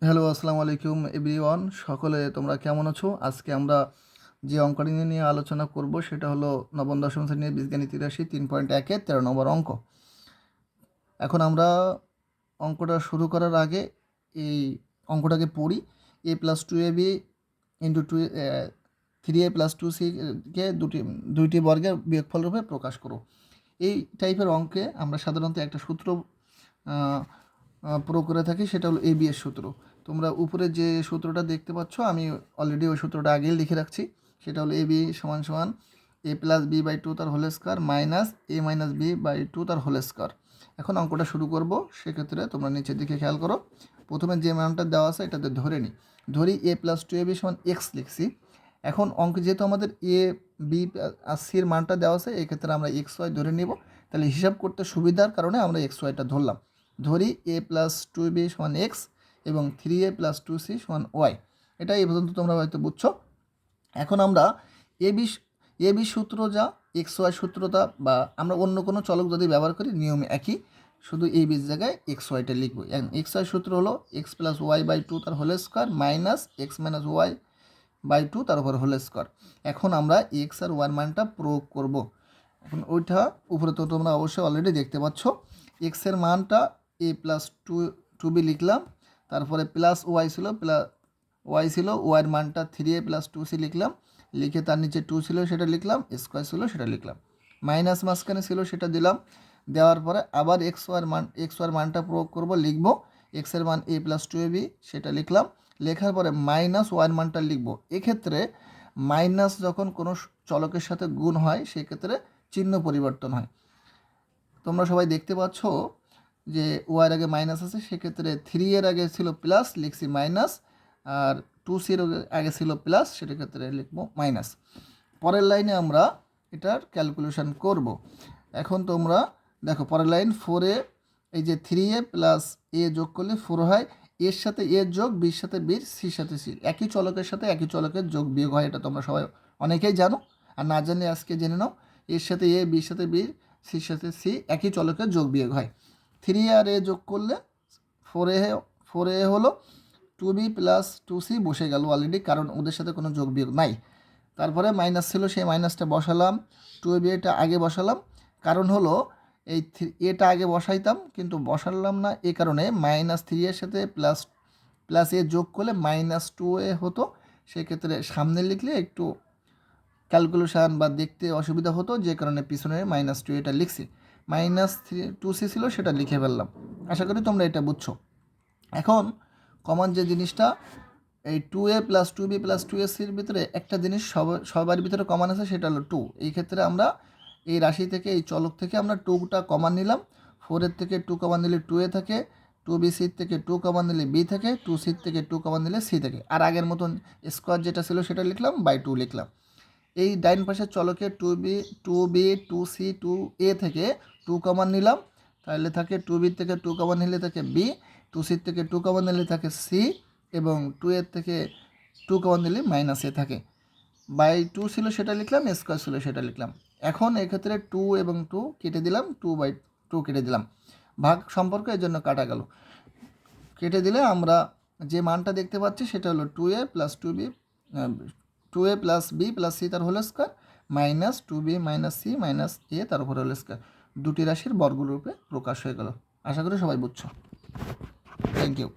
Hello, আসসালামু আলাইকুম everyone. সকলে তোমরা কেমন আছো? আজকে আমরা যে অঙ্কটি নিয়ে আলোচনা করব সেটা হলো নবম দশম শ্রেণীর বীজগণিত 83 3.1 13 নম্বর অঙ্ক। এখন আমরা অঙ্কটা শুরু করার আগে এই অঙ্কটাকে পড়ি। a plus two a b into two 3a plus two সিকে দুইটি বর্গের বিয়োগফল রূপে প্রকাশ করো। এই টাইপের অঙ্কে আমরা সাধারণত একটা সূত্র প্রয়োগ করে থাকি, সেটা হলো এবি এর সূত্র। তোমরা উপরে যে সূত্রটা দেখতে পাচ্ছ, আমি অলরেডি ওই সূত্রটা আগেই লিখে রাখছি। সেটা হলো এবি সমান সমান A plus B by two তার whole square minus A minus B by two তার হোল স্কোয়ার। এখন অঙ্কটা শুরু করব। সেক্ষেত্রে তোমরা নিচের দিকে খেয়াল করো। প্রথমে যে মানটা দেওয়া আছে এটাতে ধরি এ প্লাস টু এ বি সমান এক্স লিখছি। এখন অঙ্ক যেহেতু আমাদের এ বি আর সির মানটা দেওয়া আছে, এক্ষেত্রে আমরা এক্স ওয়াই ধরে নিব। তাহলে হিসাব করতে সুবিধার কারণে আমরা এক্স ওয়াইটা ধরলাম। ধরি এ প্লাস টু বি সমান এক্স এবং 3a প্লাস টু সি সমান ওয়াই। এটা এই পর্যন্ত তোমরা হয়তো বুঝছো। এখন আমরা এবি সূত্র যা এক্স ওয়াই সূত্রটা, বা আমরা অন্য কোনো চলক যদি ব্যবহার করি নিয়ম একই, শুধু এই বির জায়গায় এক্স ওয়াইটা লিখবো। এক্স ওয়াই সূত্র হলো x plus y by two তার whole square minus x minus y by two তার উপর হোল স্কোয়ার। এখন আমরা এক্স আর ওয়ার মানটা প্রয়োগ করব। এখন ওইটা উপরে তো তোমরা অবশ্যই অলরেডি দেখতে পাচ্ছ। এক্সের মানটা এ প্লাস টু বি লিখলাম, তারপরে প্লাস ওয়াই ছিল, ওয়াইয়ের মানটা 3a প্লাস টু সি লিখলাম, লিখে তার নিচে টু ছিল সেটা লিখলাম, স্কোয়ার ছিল সেটা লিখলাম, মাইনাস মাঝখানে ছিল সেটা দিলাম। দেওয়ার পরে আবার এক্স ওয়ার মানটা প্রয়োগ করব, লিখবো এক্সের মান এ প্লাস টু এ বি সেটা লিখলাম। লেখার পরে মাইনাস ওয়ার মানটা লিখবো। এক্ষেত্রে মাইনাস যখন কোনো চলকের সাথে গুণ হয় সেক্ষেত্রে চিহ্ন পরিবর্তন হয়। তোমরা সবাই দেখতে পাচ্ছ যে ওয়ার আগে মাইনাস আছে, সেক্ষেত্রে 3 এর আগে ছিল প্লাস, লিখছি মাইনাস, আর 2 সির আগে ছিল প্লাস, সেটার ক্ষেত্রে লিখবো মাইনাস। পরের লাইনে আমরা এটার ক্যালকুলেশন করব। এখন তোমরা দেখো পরের লাইন 4a, এই যে 3a প্লাস এ যোগ করলে 4 হয়, এর সাথে এ যোগ বির সাথে বির সির সাথে সি, একই চলকের সাথে একই চলকের যোগ বিয়োগ হয়। এটা তোমরা সবাই অনেকেই জানো, আর না জানলে আজকে জেনে নাও। এর সাথে এ, বির সাথে বির, সির সাথে সি, একই চলকের যোগ বিয়োগ হয়। 3 আর এ যোগ করলে 4a হলো, 2b প্লাস 2c বসে গেল অলরেডি, কারণ ওদের সাথে কোনো যোগ বিয়োগ নাই। তারপরে মাইনাস ছিল, সেই মাইনাসটা বসালাম, 2b এটা আগে বসালাম। কারণ হলো এই এটা আগে বসাইতাম কিন্তু বসালাম না, এই কারণে মাইনাস 3 এর সাথে প্লাস এ যোগ করলে মাইনাস 2a হতো। সেক্ষেত্রে সামনে লিখলে একটু ক্যালকুলেশান বা দেখতে অসুবিধা হতো, যে কারণে পিছনে মাইনাস 2 এটা লিখছি। মাইনাস 2c ছিল সেটা লিখে ফেললাম। আশা করি তোমরা এটা বুঝছো। এখন কমন যে জিনিসটা, এই 2a প্লাস 2b প্লাস 2ac-র ভিতরে একটা জিনিস সবার ভিতরে কমন আছে, সেটা হলো 2। এই ক্ষেত্রে আমরা এই রাশি থেকে, এই চলক থেকে আমরা 2টা কমন নিলাম। 4-এর থেকে 2 কমন নিলে 2a থাকে, 2b-সির থেকে 2 কমন নিলে b থাকে, 2c-র থেকে 2 কমন নিলে c থাকে। আর আগের মতন স্কোয়ার যেটা ছিল সেটা লিখলাম, বাই 2 লিখলাম। এই ডাইন পাশের চলকে 2b 2c 2a থেকে 2 কমন নিলাম, তাহলে থাকে 2b থেকে 2 কমন নিলে থাকে b, 2c থেকে 2 কমন নিলে থাকে c, এবং 2a থেকে 2 কমন নিলে মাইনাস এ থাকে। বাই 2 ছিল সেটা লিখলাম, স্কোয়ার ছিল সেটা লিখলাম। এখন এক্ষেত্রে 2 এবং 2 কেটে দিলাম, 2/2 কেটে দিলাম, ভাগ সম্পর্ক এর জন্য কাটা গেল। কেটে দিলে আমরা যে মানটা দেখতে পাচ্ছি সেটা হলো 2a plus 2b, 2a plus b plus c তার whole square minus 2b minus c minus a তার উপর হোল স্কোয়ার। দুটি রাশির বর্গরূপে প্রকাশ হয়ে গেল। আশা করি সবাই বুঝছো। Thank you.